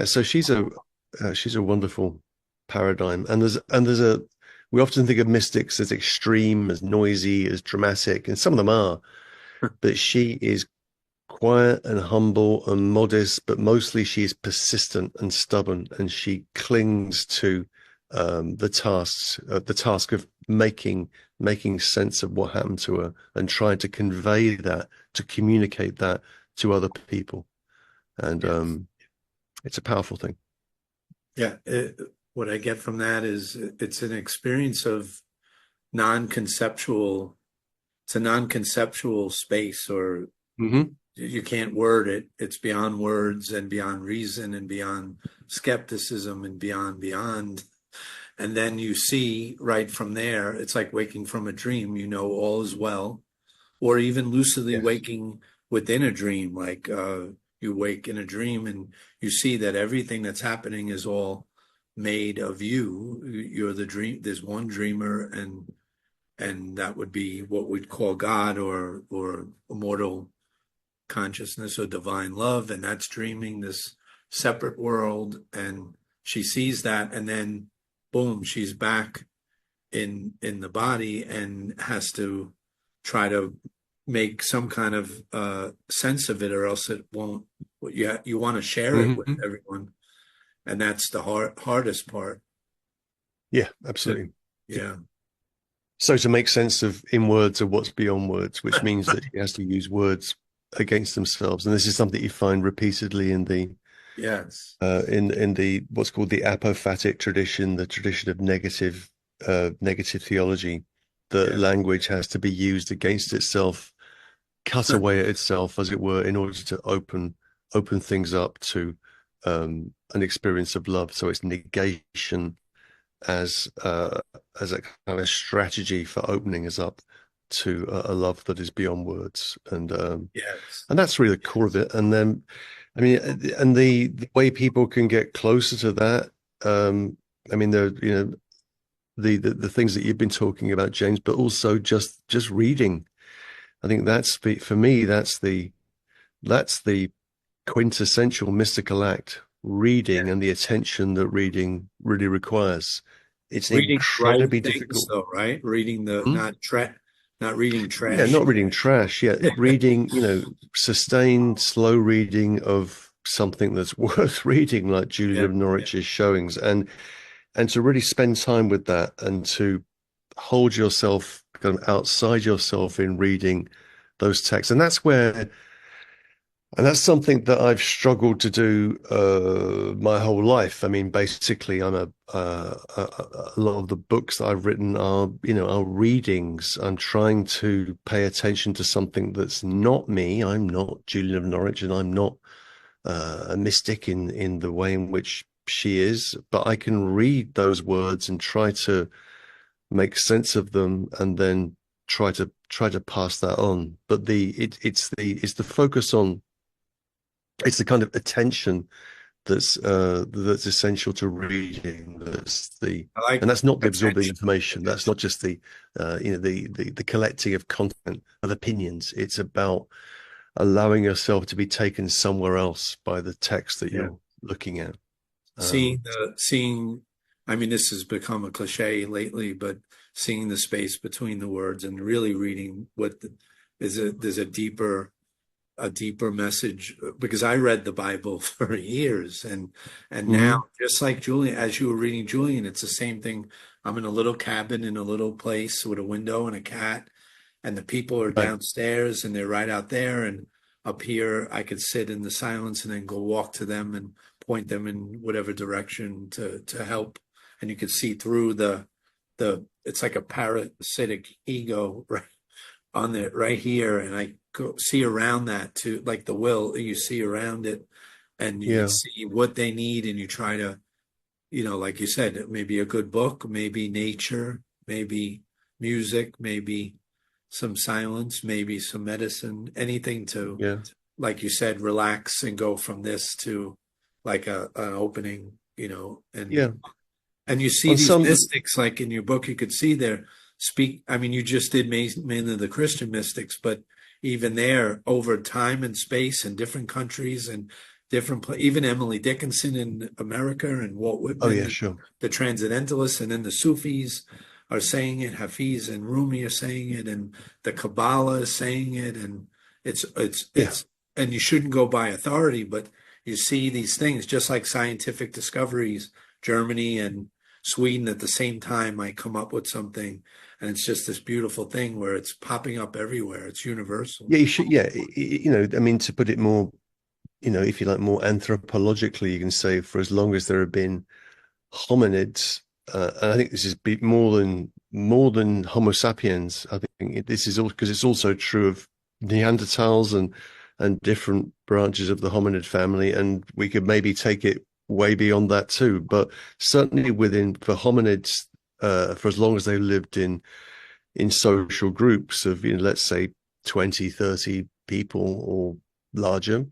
S2: so she's a wonderful paradigm. And we often think of mystics as extreme, as noisy, as dramatic, and some of them are, but she is quiet and humble and modest, but mostly she is persistent and stubborn, and she clings to the task of making sense of what happened to her and trying to convey that, to communicate that to other people. And it's a powerful thing.
S1: Yeah. What I get from that is it's an experience of non-conceptual. It's a non-conceptual space, or you can't word it. It's beyond words and beyond reason and beyond skepticism and beyond. And then you see right from there, it's like waking from a dream, all is well, or even lucidly waking within a dream. Like you wake in a dream and you see that everything that's happening is all made of you. You're the dream. There's one dreamer, and that would be what we'd call God or immortal consciousness or divine love, and that's dreaming this separate world. And she sees that, and then boom, she's back in the body and has to try to make some kind of sense of it, or else it won't. You want to share it with everyone. And that's the hardest part.
S2: Yeah, absolutely.
S1: Yeah.
S2: So to make sense in words of what's beyond words, which means that he has to use words against themselves. And this is something you find repeatedly in the in the what's called the apophatic tradition, the tradition of negative theology. The language has to be used against itself, cut away at itself, as it were, in order to open things up to an experience of love. So it's negation as a kind of a strategy for opening us up to a love that is beyond words, and
S1: Yes.
S2: that's really the core of it. And then, I mean, and the way people can get closer to that, I mean, the things that you've been talking about, James, but also just reading. I think that's for me, that's the quintessential mystical act, reading, and the attention that reading really requires. It's
S1: Reading the right
S2: incredibly
S1: things,
S2: difficult.
S1: though, right? Reading the not reading
S2: Yeah,
S1: trash.
S2: not reading trash. Yeah, reading, sustained, slow reading of something that's worth reading, like Julian
S1: Yeah,
S2: of Norwich's showings, and to really spend time with that, and to hold yourself kind of outside yourself in reading those texts. And that's something that I've struggled to do my whole life. I mean, basically, a lot of the books that I've written are readings. I'm trying to pay attention to something that's not me. I'm not Julian of Norwich, and I'm not a mystic in the way in which she is. But I can read those words and try to make sense of them, and then try to pass that on. But it's the focus on. It's the kind of attention that's essential to reading. And that's not the absorbing information. That's not just the collecting of content of opinions. It's about allowing yourself to be taken somewhere else by the text that you're looking at.
S1: Seeing. I mean, this has become a cliche lately, but seeing the space between the words and really reading there's a deeper message, because I read the Bible for years, and now, just like Julian, as you were reading Julian, it's the same thing. I'm in a little cabin in a little place with a window and a cat, and the people are downstairs and they're right out there, and up here I could sit in the silence and then go walk to them and point them in whatever direction to help. And you could see through the it's like a parasitic ego right on it right here, and I see around that too, like the will, you see around it, and you see what they need, and you try to, like you said, maybe a good book, maybe nature, maybe music, maybe some silence, maybe some medicine, anything to, like you said, relax and go from this to like an opening, and you see these mystics, like in your book, you could see there speak. I mean, you just did mainly the Christian mystics, but even there, over time and space and different countries and even Emily Dickinson in America and Walt Whitman, the Transcendentalists, and then the Sufis are saying it, Hafiz and Rumi are saying it, and the Kabbalah is saying it, and it's and you shouldn't go by authority, but you see these things just like scientific discoveries. Germany and Sweden at the same time might come up with something, and it's just this beautiful thing where it's popping up everywhere. It's universal.
S2: Yeah, you should. Yeah, I mean, to put it more, if you like, more anthropologically, you can say for as long as there have been hominids, and I think this is more than Homo sapiens. I think this is all because it's also true of Neanderthals and different branches of the hominid family, and we could maybe take it way beyond that too. But certainly for hominids, for as long as they lived in social groups of, let's say 20, 30 people or larger,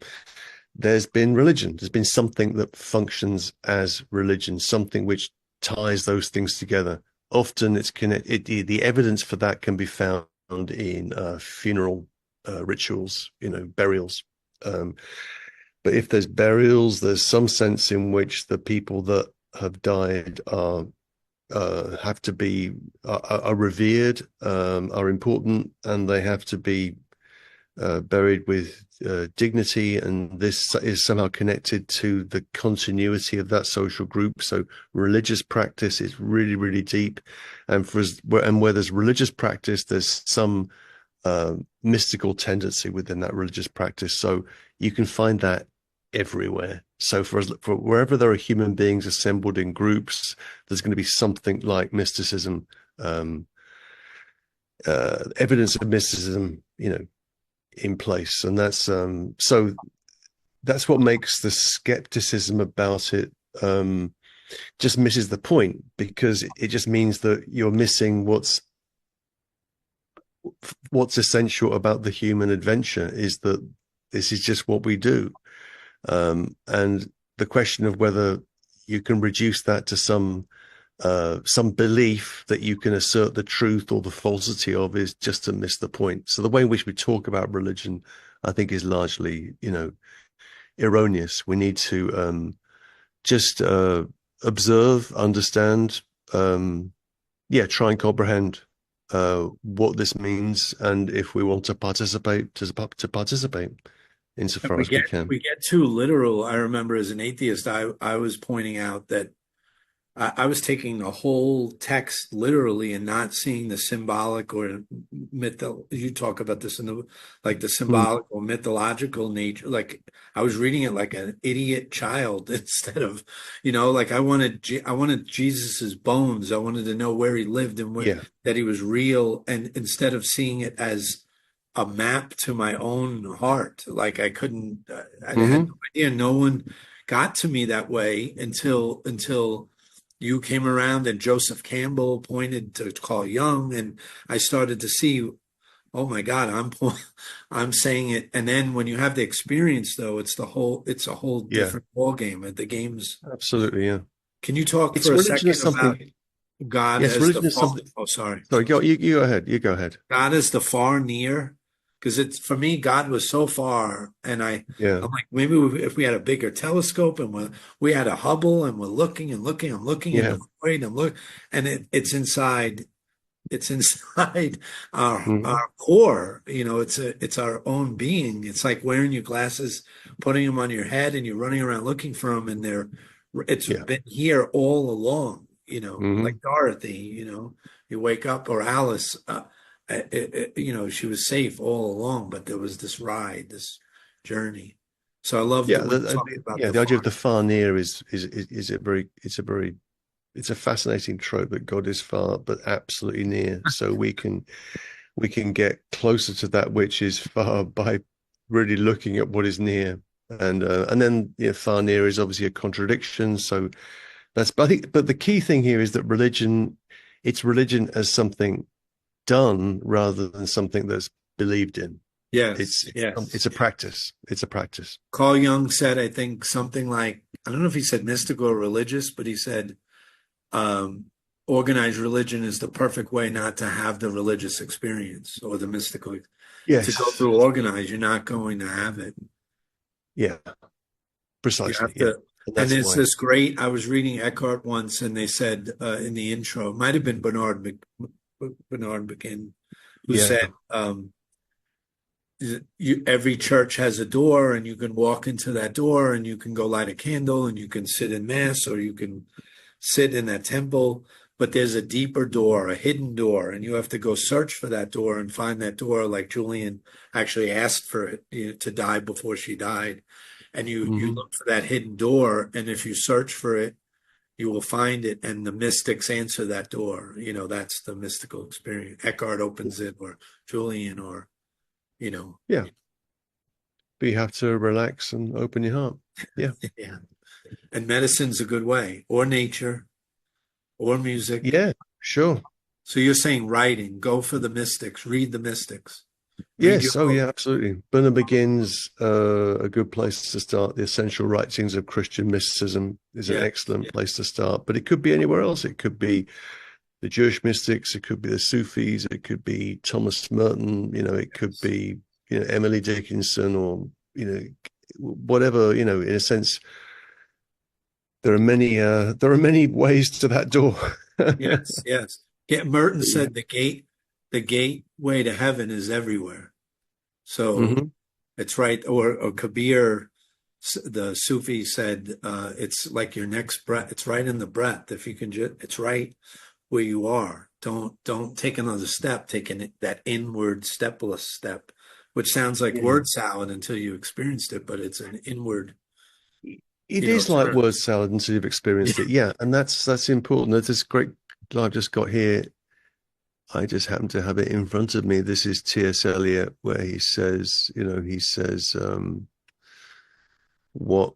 S2: there's been religion. There's been something that functions as religion, something which ties those things together. Often it's connected. The evidence for that can be found in funeral rituals, burials. But if there's burials, there's some sense in which the people that have died have to be are revered, are important, and they have to be buried with dignity. And this is somehow connected to the continuity of that social group. So religious practice is really, really deep, and where there's religious practice, there's some mystical tendency within that religious practice. So you can find that everywhere. So for wherever there are human beings assembled in groups, there's going to be something like mysticism, evidence of mysticism, in place. And that's so that's what makes the skepticism about it just misses the point, because it just means that you're missing what's essential about the human adventure, is that this is just what we do. And the question of whether you can reduce that to some belief that you can assert the truth or the falsity of is just to miss the point. So the way in which we talk about religion, I think, is largely, erroneous. We need to just observe, understand, try and comprehend what this means, and if we want to participate, to participate insofar as we can.
S1: We get too literal. I remember as an atheist, I was pointing out that I was taking the whole text literally and not seeing the symbolic or you talk about this in the symbolic or mythological nature. Like I was reading it like an idiot child instead of, I wanted Jesus's bones. I wanted to know where he lived and that he was real. And instead of seeing it as a map to my own heart, like I couldn't, I had no idea. No one got to me that way until you came around and Joseph Campbell pointed to Carl Jung, and I started to see, oh my God, I'm saying it. And then when you have the experience, though, it's a whole different ball game. The game's
S2: absolutely, yeah.
S1: Can you talk for a second about God as the far? Oh, sorry.
S2: Sorry, you go ahead. You go ahead.
S1: God is the far near. Because for me, God was so far, and I'm like, maybe if we had a bigger telescope and we had a Hubble and we're looking and looking, I'm looking and I'm waiting, I'm looking, and it's inside our core, it's our own being. It's like wearing your glasses, putting them on your head, and you're running around looking for them, and it's been here all along, like Dorothy, you wake up, or Alice. She was safe all along, but there was this ride, this journey. So I love
S2: the idea of the far near is a fascinating trope, that God is far but absolutely near. So we can get closer to that which is far by really looking at what is near, and then far near is obviously a contradiction. So but the key thing here is that it's religion as something done rather than something that's believed in. It's a practice. It's a practice.
S1: Carl Jung said, I think, something like, I don't know if he said mystical or religious, but he said organized religion is the perfect way not to have the religious experience or the mystical.
S2: Yes.
S1: To go through organized, you're not going to have it.
S2: Yeah, precisely.
S1: And there's this great, I was reading Eckhart once, and they said in the intro, it might have been Bernard McGinn, who said, every church has a door, and you can walk into that door, and you can go light a candle, and you can sit in mass, or you can sit in that temple, but there's a deeper door, a hidden door, and you have to go search for that door and find that door, like Julian actually asked for it to die before she died. And you look for that hidden door, and if you search for it, you will find it, and the mystics answer that door. That's the mystical experience. Eckhart opens it, or Julian, or,
S2: Yeah. But you have to relax and open your heart. Yeah.
S1: Yeah. And medicine's a good way, or nature, or music.
S2: Yeah, sure.
S1: So you're saying writing, go for the mystics, read the mystics.
S2: Yes. Oh, yeah, absolutely. Bernard McGinn's a good place to start. The Essential Writings of Christian Mysticism is an excellent place to start, but it could be anywhere else. It could be the Jewish mystics. It could be the Sufis. It could be Thomas Merton. It could be, Emily Dickinson, or, whatever, in a sense, there are many ways to that door.
S1: Yes. Yeah, Merton said the gateway to heaven is everywhere. So it's right. Or Kabir, the Sufi, said it's like your next breath. It's right in the breath. If you can it's right where you are. Don't take another step. Taking that inward stepless step, which sounds like word salad until you experienced it, but it's an inward.
S2: It is like word salad until you've experienced it. Yeah, and that's important. There's this great I've just got here. I just happen to have it in front of me. This is T.S. Eliot, where he says, What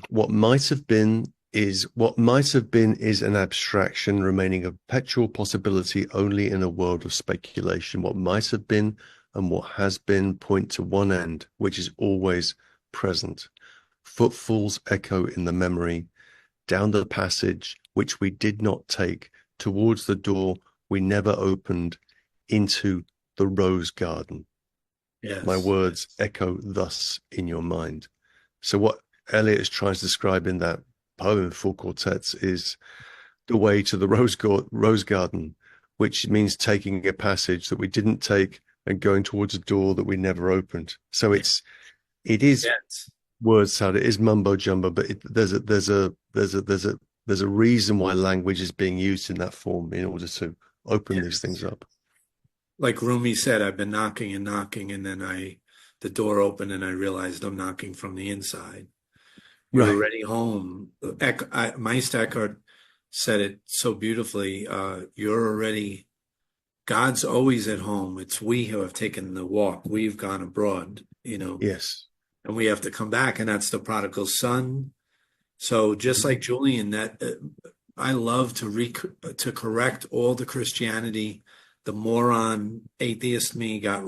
S2: what might have been is an abstraction remaining a perpetual possibility only in a world of speculation. What might have been and what has been point to one end, which is always present. Footfalls echo in the memory, down the passage which we did not take, towards the door we never opened, into the rose garden.
S1: Yes.
S2: My words echo thus in your mind. So what Eliot is trying to describe in that poem, Four Quartets, is the way to the rose garden, which means taking a passage that we didn't take and going towards a door that we never opened. So it is
S1: yes.
S2: word salad, it is mumbo jumbo, but there's a reason why language is being used in that form in order to open these things up.
S1: Like Rumi said, I've been knocking and knocking, and then the door opened and I realized I'm knocking from the inside. You're already home. Meister Eckhart said it so beautifully. God's always at home. It's we who have taken the walk. We've gone abroad,
S2: Yes.
S1: And we have to come back, and that's the prodigal son. So just like Julian, that I love to correct all the Christianity the moron atheist me got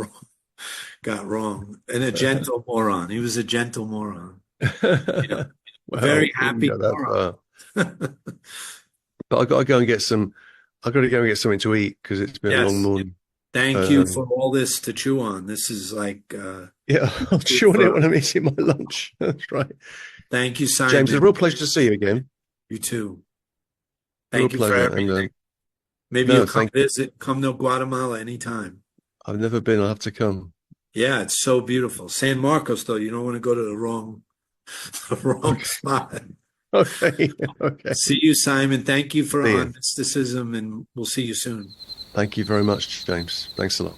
S1: wrong. And a gentle moron. He was a gentle moron.
S2: Well,
S1: very happy moron.
S2: But I got to go and get some. I got to go and get something to eat because it's been a long morning.
S1: Thank you for all this to chew on. This is like
S2: I'll chew on it when I'm eating my lunch. That's right.
S1: Thank you, Simon.
S2: James, it's a real pleasure to see you again.
S1: You too. Thank you for everything.
S2: And,
S1: maybe you'll come visit. Come to Guatemala anytime.
S2: I've never been. I'll have to come.
S1: Yeah, it's so beautiful. San Marcos, though, you don't want to go to the wrong spot.
S2: Okay.
S1: See you, Simon. Thank you for Mysticism, and we'll see you soon.
S2: Thank you very much, James. Thanks a lot.